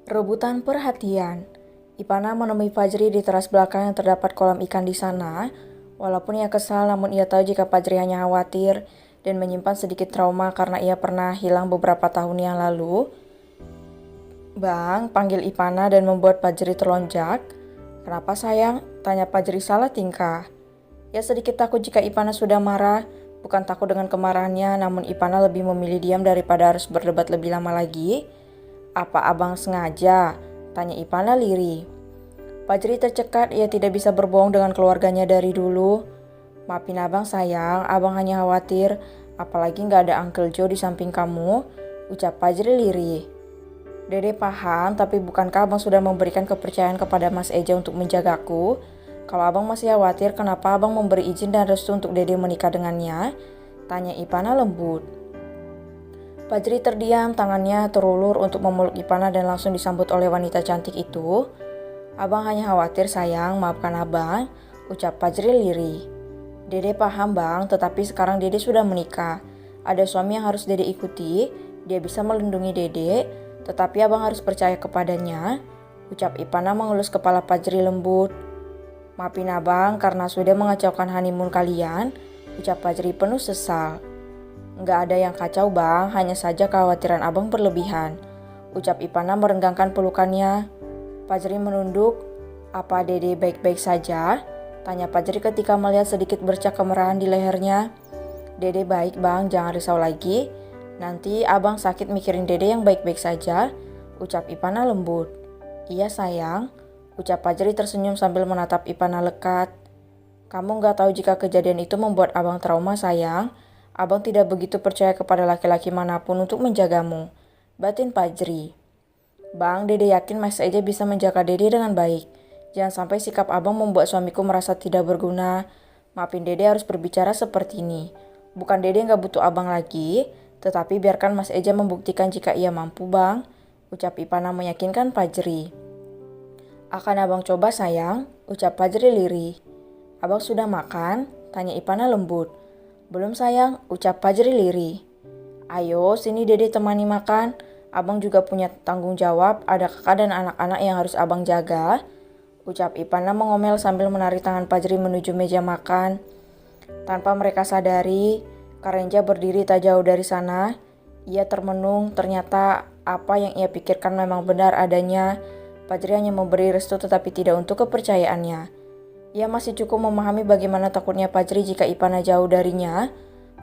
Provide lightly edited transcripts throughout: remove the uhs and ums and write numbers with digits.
Rebutan perhatian. Ipana menemui Fajri di teras belakang yang terdapat kolam ikan di sana. Walaupun ia kesal, namun ia tahu jika Fajri hanya khawatir dan menyimpan sedikit trauma karena ia pernah hilang beberapa tahun yang lalu. Bang, panggil Ipana dan membuat Fajri terlonjak. Kenapa sayang? Tanya Fajri salah tingkah. Ia sedikit takut jika Ipana sudah marah. Bukan takut dengan kemarahannya, namun Ipana lebih memilih diam daripada harus berdebat lebih lama lagi. Apa abang sengaja? Tanya Ipana lirih. Fajri tercekat, ia tidak bisa berbohong dengan keluarganya dari dulu. Maafin abang sayang, abang hanya khawatir, apalagi gak ada Uncle Joe di samping kamu, ucap Fajri lirih. Dede paham, tapi bukankah abang sudah memberikan kepercayaan kepada Mas Eja untuk menjagaku? Kalau abang masih khawatir, kenapa abang memberi izin dan restu untuk Dede menikah dengannya? Tanya Ipana lembut. Fajri terdiam, tangannya terulur untuk memeluk Ipana dan langsung disambut oleh wanita cantik itu. Abang hanya khawatir sayang, maafkan abang, ucap Fajri lirih. Dede paham bang, tetapi sekarang Dede sudah menikah. Ada suami yang harus Dede ikuti, dia bisa melindungi Dede, tetapi abang harus percaya kepadanya, ucap Ipana mengelus kepala Fajri lembut. Maafin abang karena sudah mengacaukan honeymoon kalian, ucap Fajri penuh sesal. Nggak ada yang kacau bang, hanya saja kekhawatiran abang berlebihan, ucap Ipana merenggangkan pelukannya. Fajri menunduk. Apa Dede baik-baik saja? Tanya Fajri ketika melihat sedikit bercak kemerahan di lehernya. Dede baik bang, jangan risau lagi. Nanti abang sakit mikirin Dede yang baik-baik saja, ucap Ipana lembut. Iya sayang, ucap Fajri tersenyum sambil menatap Ipana lekat. Kamu nggak tahu jika kejadian itu membuat abang trauma sayang. Abang tidak begitu percaya kepada laki-laki manapun untuk menjagamu, batin Fajri. Bang, Dede yakin Mas Eja bisa menjaga Dede dengan baik. Jangan sampai sikap abang membuat suamiku merasa tidak berguna. Maafin Dede harus berbicara seperti ini. Bukan Dede nggak butuh abang lagi, tetapi biarkan Mas Eja membuktikan jika ia mampu bang, ucap Ipana meyakinkan Fajri. Akan abang coba sayang, ucap Fajri lirih. Abang sudah makan? Tanya Ipana lembut. Belum sayang, ucap Fajri lirih. Ayo, sini Dede temani makan. Abang juga punya tanggung jawab, ada kakak dan anak-anak yang harus abang jaga, ucap Ipana mengomel sambil menarik tangan Fajri menuju meja makan. Tanpa mereka sadari, Karenja berdiri tak jauh dari sana. Ia termenung, ternyata apa yang ia pikirkan memang benar adanya. Fajri hanya memberi restu tetapi tidak untuk kepercayaannya. Ia masih cukup memahami bagaimana takutnya Fajri jika Ipana jauh darinya.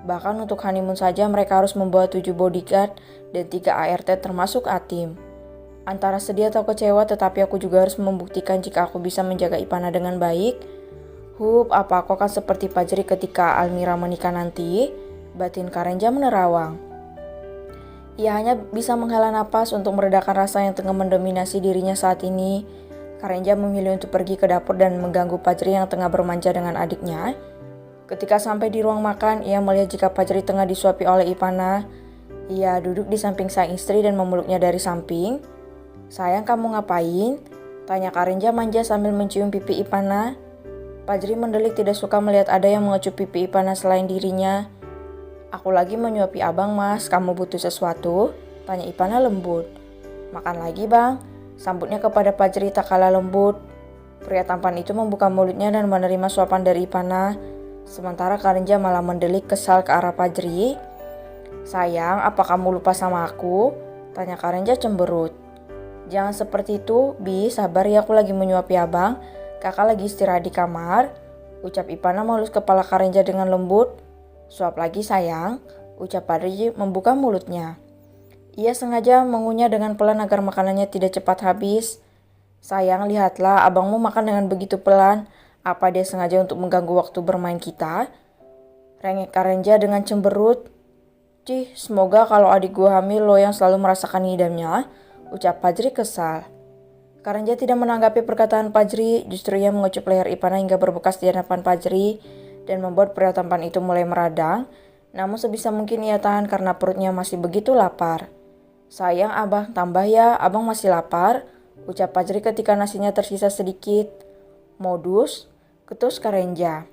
Bahkan untuk honeymoon saja mereka harus membawa 7 bodyguard dan 3 ART termasuk Atim. Antara sedih atau kecewa, tetapi aku juga harus membuktikan jika aku bisa menjaga Ipana dengan baik. Apa aku akan seperti Fajri ketika Almira menikah nanti? Batin Karenja menerawang. Ia hanya bisa menghela napas untuk meredakan rasa yang tengah mendominasi dirinya saat ini. Karenja memilih untuk pergi ke dapur dan mengganggu Fajri yang tengah bermanja dengan adiknya. Ketika sampai di ruang makan, ia melihat jika Fajri tengah disuapi oleh Ipana. Ia duduk di samping sang istri dan memeluknya dari samping. Sayang, kamu ngapain? Tanya Karenja manja sambil mencium pipi Ipana. Fajri mendelik tidak suka melihat ada yang mengecup pipi Ipana selain dirinya. Aku lagi menyuapi abang mas, kamu butuh sesuatu? Tanya Ipana lembut. Makan lagi bang, sambutnya kepada Fajri tak kalah lembut. Pria tampan itu membuka mulutnya dan menerima suapan dari Ipana. Sementara Karenja malah mendelik kesal ke arah Fajri. Sayang, apa kamu lupa sama aku? Tanya Karenja cemberut. Jangan seperti itu, Bi, sabar ya, aku lagi menyuapi abang. Kakak lagi istirahat di kamar, ucap Ipana mengelus kepala Karenja dengan lembut. Suap lagi sayang, ucap Fajri membuka mulutnya. Ia sengaja mengunyah dengan pelan agar makanannya tidak cepat habis. Sayang, lihatlah abangmu makan dengan begitu pelan. Apa dia sengaja untuk mengganggu waktu bermain kita? Rengek Karenja dengan cemberut. Cih, semoga kalau adik gue hamil lo yang selalu merasakan ngidamnya, ucap Fajri kesal. Karenja tidak menanggapi perkataan Fajri, justru ia mengecup leher Ipana hingga berbekas di hadapan Fajri dan membuat pria tampan itu mulai meradang. Namun sebisa mungkin ia tahan karena perutnya masih begitu lapar. Sayang abang, tambah ya, abang masih lapar, ucap Fajri ketika nasinya tersisa sedikit. Modus, ketus Karenja.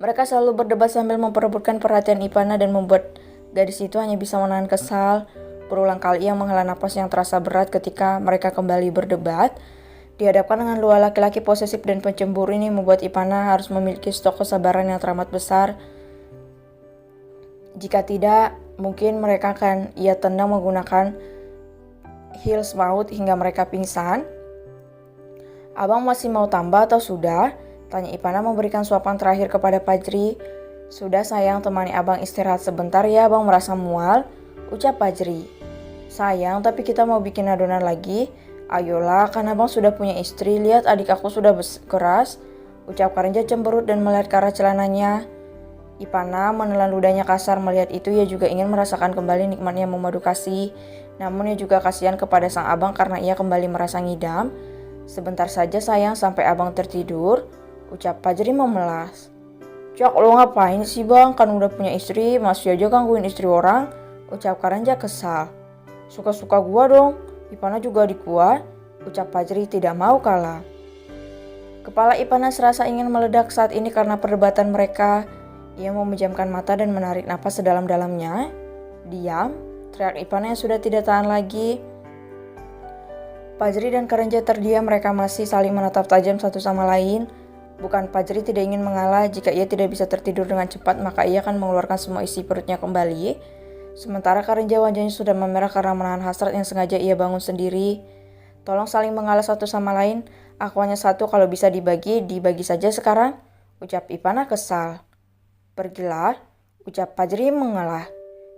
Mereka selalu berdebat sambil memperebutkan perhatian Ipana dan membuat gadis itu hanya bisa menahan kesal. Berulang kali ia menghela napas yang terasa berat ketika mereka kembali berdebat. Dihadapkan dengan dua laki-laki posesif dan pencemburu ini membuat Ipana harus memiliki stok kesabaran yang teramat besar. Jika tidak, mungkin mereka akan ia tendang menggunakan heels maut hingga mereka pingsan. "Abang masih mau tambah atau sudah?" tanya Ipana memberikan suapan terakhir kepada Fajri. "Sudah sayang, temani abang istirahat sebentar ya, abang merasa mual," ucap Fajri. "Sayang, tapi kita mau bikin adonan lagi. Ayolah, kan abang sudah punya istri, lihat adik aku sudah keras," ucap Karenja cemberut dan melihat ke arah celananya. Ipana menelan ludahnya kasar. Melihat itu, ia juga ingin merasakan kembali nikmatnya memadu kasih. Namun ia juga kasihan kepada sang abang karena ia kembali merasa ngidam. "Sebentar saja sayang, sampai abang tertidur," ucap Fajri memelas. "Cak, lo ngapain sih bang? Kan udah punya istri, masih aja gangguin istri orang," ucap Karenja kesal. "Suka-suka gua dong, Ipana juga adik gua," ucap Fajri tidak mau kalah. Kepala Ipana serasa ingin meledak saat ini karena perdebatan mereka. Ia memejamkan mata dan menarik napas sedalam-dalamnya. "Diam," teriak Ipana yang sudah tidak tahan lagi. Fajri dan Karenja terdiam, mereka masih saling menatap tajam satu sama lain. Bukan Fajri tidak ingin mengalah, jika ia tidak bisa tertidur dengan cepat maka ia akan mengeluarkan semua isi perutnya kembali. Sementara Karenja wajahnya sudah memerah karena menahan hasrat yang sengaja ia bangun sendiri. "Tolong saling mengalah satu sama lain, aku hanya satu, kalau bisa dibagi saja sekarang," ucap Ipana kesal. "Pergilah," ucap Fajri mengalah.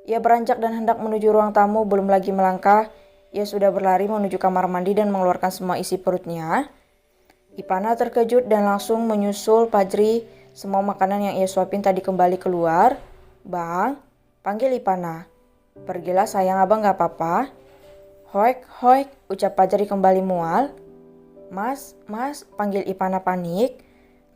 Ia beranjak dan hendak menuju ruang tamu. Belum lagi melangkah, ia sudah berlari menuju kamar mandi dan mengeluarkan semua isi perutnya. Ipana terkejut dan langsung menyusul Fajri. Semua makanan yang ia suapin tadi kembali keluar. "Bang," panggil Ipana. "Pergilah sayang, abang gak apa-apa." "Hoik, hoik," ucap Fajri kembali mual. Mas," panggil Ipana panik.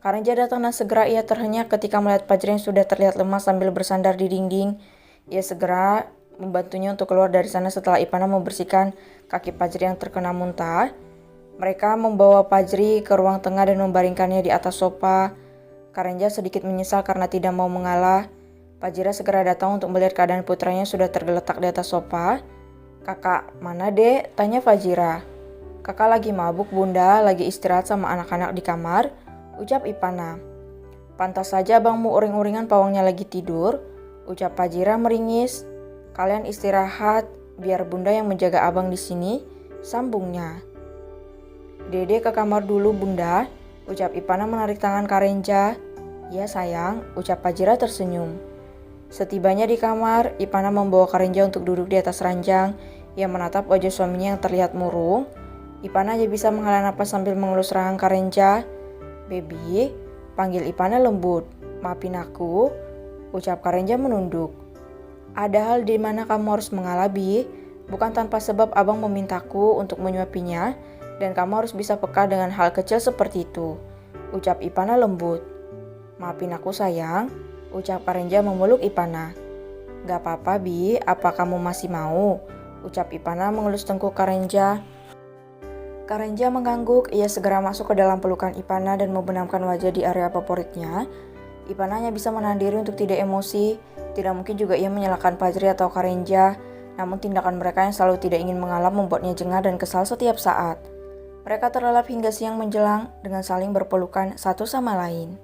Karenja datang dan segera ia terhenyak ketika melihat Fajri yang sudah terlihat lemas sambil bersandar di dinding. Ia segera membantunya untuk keluar dari sana setelah Ipana membersihkan kaki Fajri yang terkena muntah. Mereka membawa Fajri ke ruang tengah dan membaringkannya di atas sofa. Karenja sedikit menyesal karena tidak mau mengalah. Fajira segera datang untuk melihat keadaan putranya sudah tergeletak di atas sofa. "Kakak, mana dek?" tanya Fajira. "Kakak lagi mabuk bunda, lagi istirahat sama anak-anak di kamar," ucap Ipana. "Pantas saja abangmu uring-uringan pawangnya lagi tidur," ucap Fajira meringis. "Kalian istirahat, biar bunda yang menjaga abang di sini," sambungnya. "Dede ke kamar dulu bunda," ucap Ipana menarik tangan Karenja. "Ya sayang," ucap Fajira tersenyum. Setibanya di kamar, Ipana membawa Karenja untuk duduk di atas ranjang. Ia menatap wajah suaminya yang terlihat murung. Ipana hanya bisa menghela napas sambil mengelus rahang Karenja. "Baby," panggil Ipana lembut. "Maafin aku," ucap Karenja menunduk. "Ada hal di mana kamu harus mengalah, Bi. Bukan tanpa sebab abang memintaku untuk menyuapinya, dan kamu harus bisa peka dengan hal kecil seperti itu," ucap Ipana lembut. "Maafin aku sayang," ucap Karenja memeluk Ipana. "Gak apa-apa Bi, apa kamu masih mau?" ucap Ipana mengelus tengkuk Karenja. Karenja mengangguk. Ia segera masuk ke dalam pelukan Ipana dan membenamkan wajah di area favoritnya. Ipana hanya bisa menahan diri untuk tidak emosi. Tidak mungkin juga ia menyalahkan Fajri atau Karenja. Namun tindakan mereka yang selalu tidak ingin mengalah membuatnya jengah dan kesal setiap saat. Mereka terlelap hingga siang menjelang dengan saling berpelukan satu sama lain.